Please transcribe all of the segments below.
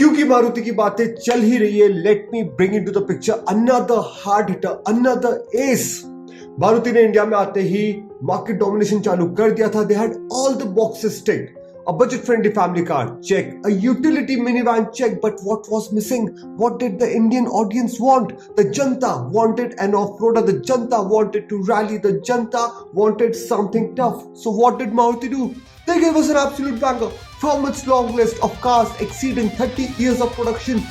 क्योंकि मारुति की बातें चल ही रही है, let me bring into the picture another hard hitter, another S. Maruti ने इंडिया में आते ही मार्केट डोमिनेशन चालू कर दिया था। They had all the boxes ticked. A budget-friendly family car, check. A utility minivan, check. But what was missing? What did the Indian audience want? The Janta wanted an off-roader. The Janta wanted to rally. The Janta wanted something tough. So what did Maruti do? They gave us an absolute banger. From its long list of cars exceeding 30 years of production,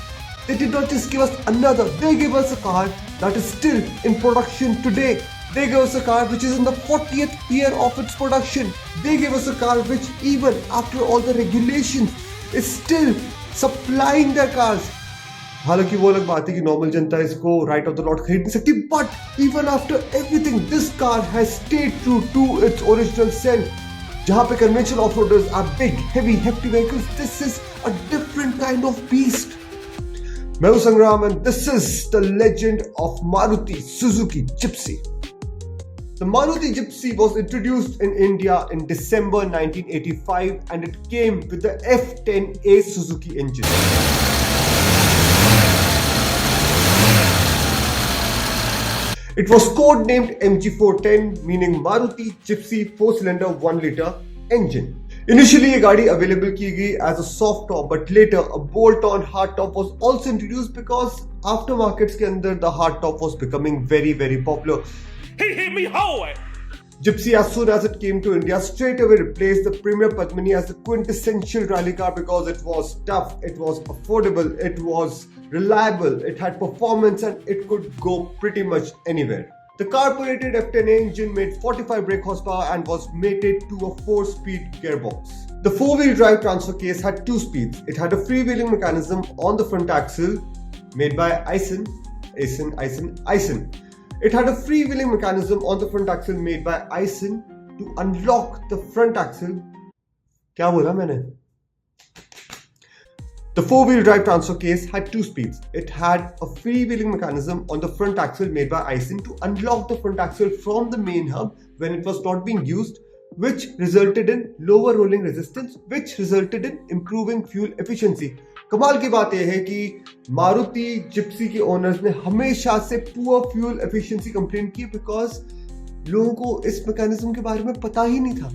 they did not just give us another. They gave us a car that is still in production today. They gave us a car which is in the 40th year of its production. They gave us a car which even after all the regulations is still supplying their cars. हालांकि वो अलग बात है कि normal जनता इसको right of the lot खरीद नहीं सकती, but even after everything this car has stayed true to its original self. जहां पे conventional off-roaders are big, heavy, hefty vehicles, this is a different kind of beast. मैं हूं संग्राम and this is the legend of Maruti Suzuki Gypsy. The Maruti Gypsy was introduced in India in December 1985 and it came with the F10A Suzuki engine. It was codenamed MG410, meaning Maruti Gypsy 4-cylinder 1-liter engine. Initially, ये गाड़ी available की गई as a soft top, but later a bolt-on hard top was also introduced because aftermarkets के अंदर the hard top was becoming very, very popular. He hit me hard! Gypsy, as soon as it came to India, straight away replaced the Premier Padmini as the quintessential rally car because it was tough, it was affordable, it was reliable, it had performance and it could go pretty much anywhere. The carbureted F10A engine made 45 brake horsepower and was mated to a 4-speed gearbox. The 4-wheel drive transfer case had 2 speeds. It had a freewheeling mechanism on the front axle made by Aisin. It had a freewheeling mechanism on the front axle made by Aisin to unlock the front axle. क्या बोला मैंने? The 4-wheel drive transfer case had 2 speeds. It had a freewheeling mechanism on the front axle made by Aisin to unlock the front axle from the main hub when it was not being used, which resulted in lower rolling resistance, which resulted in improving fuel efficiency. कमाल की बात यह है कि Maruti Gypsy के owners ने हमेशा से पुअर फ्यूल एफिशिएंसी कंप्लेन की बिकॉज लोगों को इस मैकेनिज्म के बारे में पता ही नहीं था.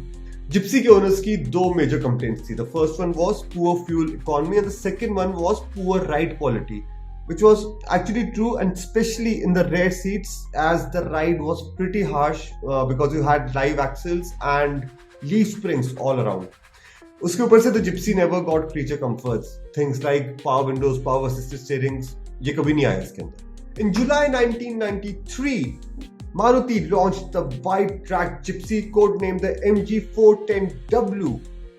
जिप्सी के ओनर्स की 2 मेजर कंप्लेंट्स थी. The first one was poor fuel economy and the second one was poor ride quality, which was actually true, and especially in the rear seats as the ride was pretty harsh because you had live axles and leaf springs all around. उसके ऊपर से the Gypsy never got creature comforts, things like power windows, power assisted steerings, ये कभी नहीं आया इसके अंदर. In July 1993, Maruti launched the wide track Gypsy, codenamed the MG410W,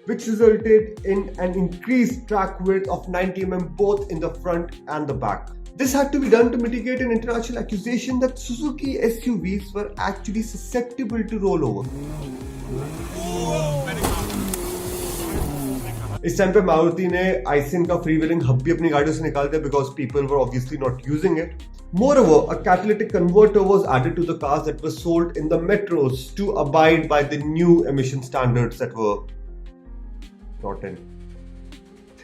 which resulted in an increased track width of 90 mm both in the front and the back. This had to be done to mitigate an international accusation that Suzuki SUVs were actually susceptible to rollover. इस time पे मारुति ने Aisin का freewheeling hub भी अपनी गाड़ियों से निकाल दिया because people were obviously not using it. Moreover, a catalytic converter was added to the cars that were sold in the metros to abide by the new emission standards that were brought in.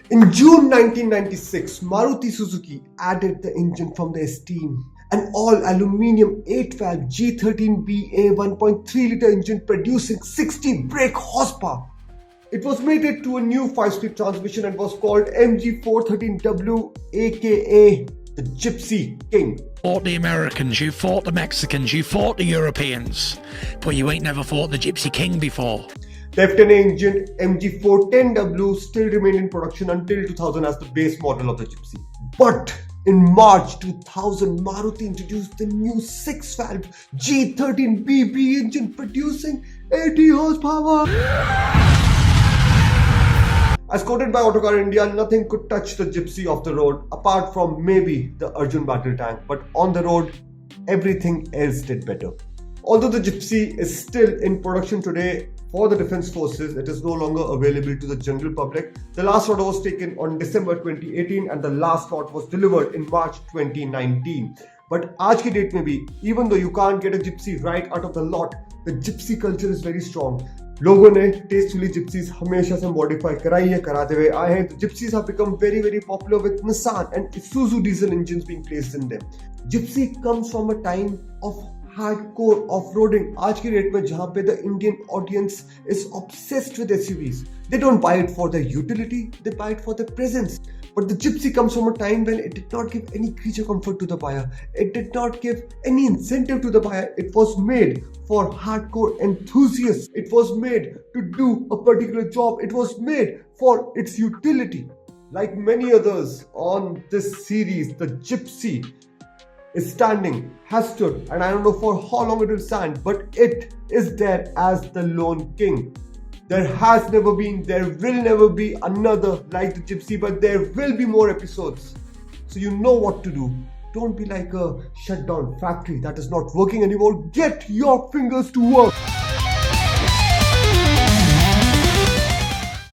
In June 1996, Maruti Suzuki added the engine from their steam. An all-aluminium 8-valve G13BA 1.3-liter engine producing 60 brake horsepower. It was mated to a new 5-speed transmission and was called MG413W, aka the Gypsy King. Fought the Americans, you fought the Mexicans, you fought the Europeans, but you ain't never fought the Gypsy King before. The F10A engine MG410W still remained in production until 2000 as the base model of the Gypsy. But in March 2000, Maruti introduced the new 6-valve G13BB engine producing 80 horsepower. As quoted by Autocar India, nothing could touch the Gypsy off the road apart from maybe the Arjun battle tank, but on the road, everything else did better. Although the Gypsy is still in production today for the defense forces, it is no longer available to the general public. The last order was taken on December 2018 and the last lot was delivered in March 2019. But आज की date में भी, even though you can't get a Gypsy right out of the lot, the Gypsy culture is very strong. लोगों ने tastefully gypsies हमेशा से modify कराई है, कराते हुए आए हैं. तो gypsies have become very very popular with Nissan and Isuzu diesel engines being placed in them. Gypsy comes from a time of hardcore off-roading. आज की डेट में जहां पे the Indian audience is obsessed with SUVs. They don't buy it for their utility, they buy it for their presence. But the Gypsy comes from a time when it did not give any creature comfort to the buyer. It did not give any incentive to the buyer. It was made for hardcore enthusiasts. It was made to do a particular job. It was made for its utility. Like many others on this series, the Gypsy is standing, has stood, and I don't know for how long it will stand, but it is there as the lone king. There has never been, there will never be another like the Gypsy, but there will be more episodes. So you know what to do. Don't be like a shut down factory that is not working anymore. Get your fingers to work.